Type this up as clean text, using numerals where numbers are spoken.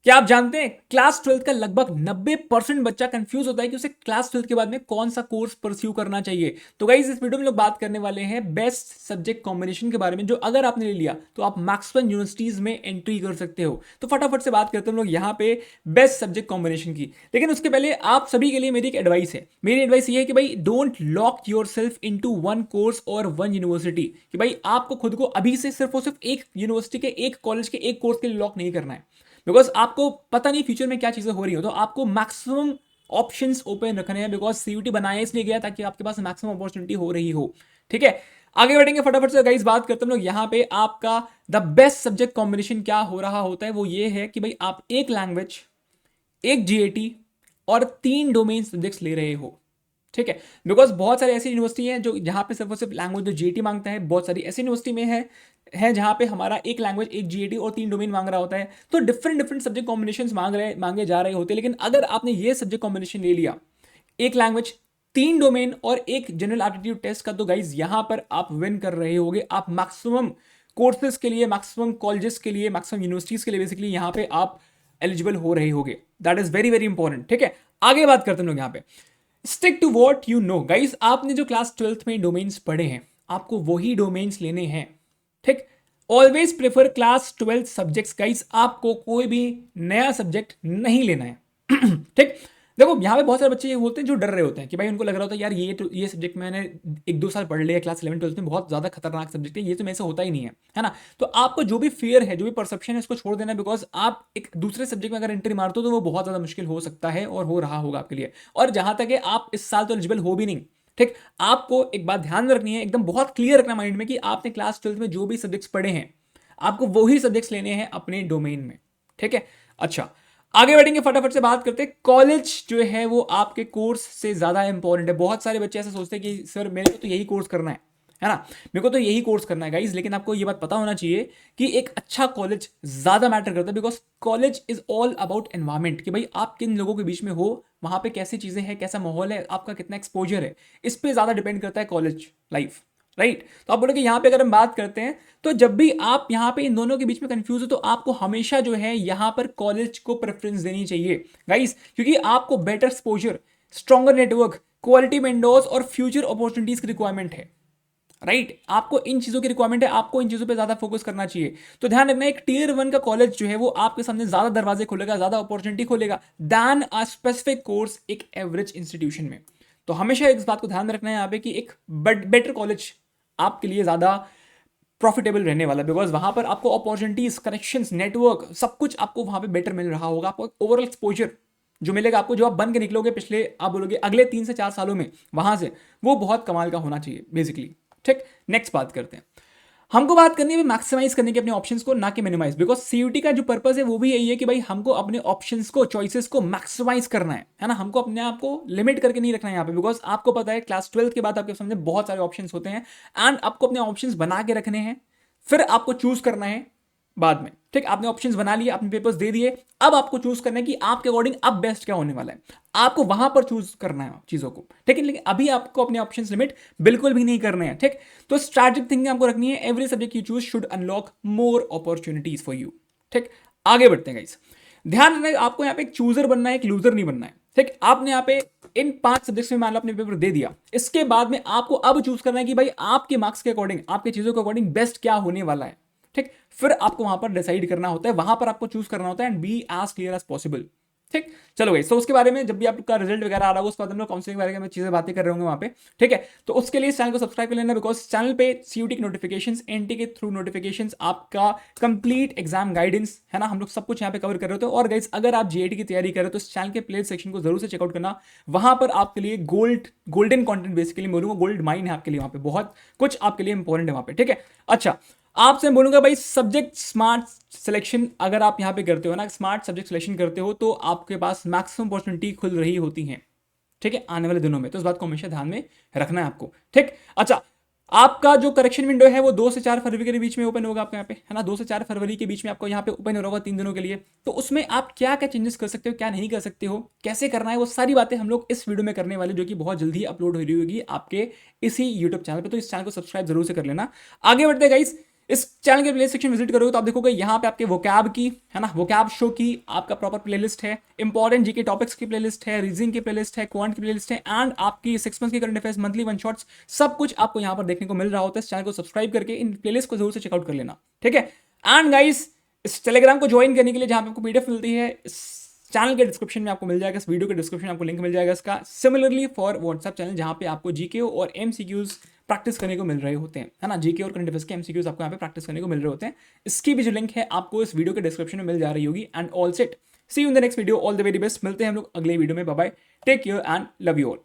क्या आप जानते हैं क्लास 12th का लगभग 90% बच्चा कंफ्यूज होता है कि उसे क्लास 12th के बाद में कौन सा कोर्स परस्यू करना चाहिए। तो गाइस इस वीडियो में लोग बात करने वाले हैं बेस्ट सब्जेक्ट कॉम्बिनेशन के बारे में, जो अगर आपने ले लिया तो आप मैक्सवेल यूनिवर्सिटीज में एंट्री कर सकते हो। तो फटाफट से बात करते हैं हम लोग यहाँ पे बेस्ट सब्जेक्ट कॉम्बिनेशन की। लेकिन उसके पहले आप सभी के लिए मेरी एक एडवाइस है। मेरी एडवाइस ये है कि भाई don't lock yourself into one course और वन यूनिवर्सिटी, कि भाई आपको खुद को अभी से सिर्फ और सिर्फ एक यूनिवर्सिटी के, एक कॉलेज के, एक कोर्स के लिए लॉक नहीं करना है। बिकॉज आपको पता नहीं फ्यूचर में क्या चीजें हो रही हो, तो आपको मैक्सिमम ऑप्शंस ओपन रखने हैं। बिकॉज सीयूटी बनाया इसलिए गया ताकि आपके पास मैक्सिमम अपॉर्चुनिटी हो रही हो। ठीक है, आगे बढ़ेंगे फटाफट से गाइस। बात करते हैं हम लोग यहाँ पे आपका द बेस्ट सब्जेक्ट कॉम्बिनेशन क्या हो रहा होता है। वो ये है कि भाई आप एक लैंग्वेज, एक जीएटी और 3 डोमेन सब्जेक्ट्स ले रहे हो। ठीक है, बिकॉज बहुत सारी ऐसी यूनिवर्सिटी हैं जो जहाँ पे सिर्फ और सिर्फ लैंग्वेज जो जीएटी मांगता है। बहुत सारी ऐसी यूनिवर्सिटी में है जहाँ पे हमारा एक लैंग्वेज, एक जीएटी और 3 डोमेन मांग रहा होता है। तो डिफरेंट डिफरेंट सब्जेक्ट कॉम्बिनेशन मांगे जा रहे होते हैं। लेकिन अगर आपने ये सब्जेक्ट कॉम्बिनेशन ले लिया, एक लैंग्वेज, 3 डोमेन और एक जनरल एप्टीट्यूड टेस्ट का, तो गाइज यहां पर आप विन कर रहे होगे। आप मैक्सिमम कोर्सेज के लिए, मैक्सिमम कॉलेजेस के लिए, मैक्सिमम यूनिवर्सिटीज के लिए बेसिकली यहां पे आप एलिजिबल हो रहे होगे। That is very very important. ठीक है, आगे बात करते हैं लोग यहाँ पे stick to what you know. Guys आपने जो क्लास 12th में डोमेन्स पढ़े हैं, आपको वही डोमेन्स लेने हैं। ठीक, always prefer class 12th subjects. Guys आपको कोई भी नया सब्जेक्ट नहीं लेना है। ठीक, देखो यहाँ पे बहुत सारे बच्चे ये होते हैं जो डर रहे होते हैं कि भाई उनको लग रहा होता है यार ये सब्जेक्ट मैंने 1-2 साल पढ़ लिया क्लास 11-12 में, बहुत ज्यादा खतरनाक सब्जेक्ट है, ये तो मेरे से होता ही नहीं है ना। तो आपको जो भी फियर है, जो भी परसेप्शन है, उसको छोड़ देना। बिकॉज आप एक दूसरे सब्जेक्ट में अगर एंट्री मारते हो तो वो बहुत ज्यादा मुश्किल हो सकता है और हो रहा होगा आपके लिए। और जहां तक है आप इस साल तो एलिजिबल हो भी नहीं। ठीक, आपको एक बात ध्यान में रखनी है, एकदम बहुत क्लियर रखना माइंड में कि आपने क्लास 12 में जो भी सब्जेक्ट्स पढ़े हैं, आपको वही सब्जेक्ट्स लेने हैं अपने डोमेन में। ठीक है, अच्छा आगे बढ़ेंगे, फटाफट से बात करते हैं। कॉलेज जो है वो आपके कोर्स से ज्यादा इंपॉर्टेंट है। बहुत सारे बच्चे ऐसे सोचते हैं कि सर मेरे को तो यही कोर्स करना है ना, मेरे को तो यही कोर्स करना है गाइज। लेकिन आपको ये बात पता होना चाहिए कि एक अच्छा कॉलेज ज्यादा मैटर करता है। Because college is all about environment, कि भाई आप किन लोगों के बीच में हो, वहां पे कैसी चीजें हैं, कैसा माहौल है, आपका कितना एक्सपोजर है, इस पे ज्यादा डिपेंड करता है कॉलेज लाइफ। राइट, तो आप बोलोगे यहाँ पे अगर हम बात करते हैं, तो जब भी आप यहाँ पे इन दोनों के बीच में कंफ्यूज हो, तो आपको हमेशा जो है यहाँ पर कॉलेज को प्रेफरेंस देनी चाहिए गाइस, क्योंकि आपको better exposure, stronger network, quality Windows और फ्यूचर अपॉर्चुनिटीज की रिक्वायरमेंट है। राइट, आपको इन चीजों की रिक्वायरमेंट है, आपको इन चीजों पे ज्यादा फोकस करना चाहिए। तो ध्यान रखना, एक टियर 1 का कॉलेज जो है वो आपके सामने ज्यादा दरवाजे खोलेगा, ज्यादा अपॉर्चुनिटी खोलेगा दैन अ स्पेसिफिक कोर्स एक एवरेज इंस्टीट्यूशन में। तो हमेशा इस बात को ध्यान में रखना है यहाँ पे कि एक बेटर कॉलेज आपके लिए ज्यादा प्रॉफिटेबल रहने वाला है। बिकॉज वहां पर आपको अपॉर्चुनिटीज, कनेक्शंस, नेटवर्क, सब कुछ आपको वहां पे बेटर मिल रहा होगा। आपको ओवरऑल एक्सपोजर जो मिलेगा आपको, जो आप बन के निकलोगे पिछले, आप बोलोगे अगले 3 से 4 सालों में वहां से, वो बहुत कमाल का होना चाहिए बेसिकली। ठीक, नेक्स्ट बात करते हैं। हमको बात करनी है मैक्सिमाइज करने के अपने ऑप्शंस को, ना कि मिनिमाइज। बिकॉज सीयूटी का जो पर्पस है वो भी यही है कि भाई हमको अपने ऑप्शंस को, चॉइसेस को मैक्सिमाइज करना है ना। हमको अपने आप को लिमिट करके नहीं रखना है यहाँ पे। बिकॉज आपको पता है क्लास 12 के बाद आपके सामने बहुत सारे ऑप्शंस होते हैं एंड आपको अपने ऑप्शंस बना के रखने हैं, फिर आपको चूज करना है बाद में। ठीक, आपने ऑप्शंस बना लिए, आपने पेपर्स दे दिए, अब आपको चूज करना है कि आपके अकॉर्डिंग अब बेस्ट क्या होने वाला है। आपको वहां पर चूज करना है चीजों को। ठीक है, लेकिन अभी आपको अपने ऑप्शंस लिमिट बिल्कुल भी नहीं करने हैं। ठीक, तो स्ट्रैटेजिक थिंकिंग आपको रखनी है। Every subject you choose should unlock more opportunities for you. ठीक, आगे बढ़ते हैं गाइस। ध्यान रखना, आपको यहाँ पे एक चूजर बनना है, एक लूजर नहीं बनना है। ठीक, आपने यहाँ पे इन 5 सब्जेक्ट्स में मान लो अपने पेपर दे दिया, इसके बाद में आपको अब चूज करना है कि भाई आपके मार्क्स के अकॉर्डिंग, आपके चीजों के अकॉर्डिंग बेस्ट क्या होने वाला है। ठीक, फिर आपको वहां पर डिसाइड करना होता है, वहां पर आपको चूज करना होता है and be as clear as possible. ठीक, चलो भाई, तो उसके बारे में जब भी आपका रिजल्ट वगैरह आ रहा होगा, उसके बाद हम लोग काउंसलिंग के बारे में चीजें बातें कर रहे होंगे वहां पे। ठीक है, तो उसके लिए चैनल को सब्सक्राइब कर लेना। बिकॉज चैनल पे सीयूटी की नोटिफिकेशंस, एनटी के थ्रू नोटिफिकेशंस, आपका कंप्लीट एग्जाम गाइडेंस है ना, हम लोग सब कुछ यहाँ पे कवर कर रहे होते हैं। और गाइस अगर आप जेईटी की तैयारी कर रहे हो तो इस चैनल के प्ले सेक्शन को जरूर से चेकआउट करना। वहां पर आपके लिए गोल्डन कंटेंट बेसिकली बोलूंगा, गोल्ड माइन है आपके लिए, वहां पे बहुत कुछ आपके लिए इंपॉर्टेंट है वहां पे। ठीक है, अच्छा आपसे बोलूंगा भाई, सब्जेक्ट स्मार्ट सिलेक्शन अगर आप यहां पे करते हो ना, स्मार्ट सब्जेक्ट सिलेक्शन करते हो, तो आपके पास मैक्सिमम अपॉर्चुनिटी खुल रही होती है। ठीक है, आने वाले दिनों में, तो इस बात को हमेशा ध्यान में रखना है आपको। ठीक, अच्छा आपका जो करेक्शन विंडो है वो 2 से 4 फरवरी के बीच में ओपन होगा आपके यहाँ पे, है ना। 2 से 4 फरवरी के बीच में आपको यहाँ पे ओपन हो रहा होगा 3 दिनों के लिए। तो उसमें आप क्या क्या चेंजेस कर सकते हो, क्या नहीं कर सकते हो, कैसे करना है, वो सारी बातें हम लोग इस वीडियो में करने वाले, जो कि बहुत जल्दी अपलोड हो रही होगी आपके इसी यूट्यूब चैनल पे। तो इस चैनल को सब्सक्राइब जरूर से कर लेना। आगे बढ़ते गाइस, इस चैनल के प्लेलिस्ट सेक्शन विजिट करोगे तो आप देखोगे यहाँ पे आपके वोकैब की, है ना, वोकैब शो की आपका प्रॉपर प्लेलिस्ट है, इंपॉर्टेंट जीके टॉपिक्स की प्लेलिस्ट है, रीजनिंग की प्लेलिस्ट है, क्वांट की प्लेलिस्ट है, एंड आपकी 6 मंथ की current affairs, monthly one shots, सब कुछ आपको यहाँ पर देखने को मिल रहा होता है। इस चैनल को सब्सक्राइब करके इन प्लेलिस्ट को जरूर से चेकआउट कर लेना, ठीक है। एंड गाइस, इस टेलीग्राम को ज्वाइन करने के लिए जहां पे आपको पीडीएफ मिलती है, इस चैनल के डिस्क्रिप्शन में आपको मिल जाएगा, इस वीडियो के डिस्क्रिप्शन में आपको लिंक मिल जाएगा इसका। सिमिलरली फॉर व्हाट्सएप चैनल जहां पे आपको जीके और एमसीक्यूज प्रैक्टिस करने को मिल रहे होते हैं, है ना, जीके और करंट अफेयर्स के एमसीक्यूज आपको यहाँ पे प्रैक्टिस करने को मिल रहे होते हैं। इसकी भी जो लिंक है आपको इस वीडियो के डिस्क्रिप्शन में मिल जा रही होगी। And all set, see you in the next video, all the very best. मिलते हैं हम लोग अगले वीडियो में, bye bye, take care and love you all.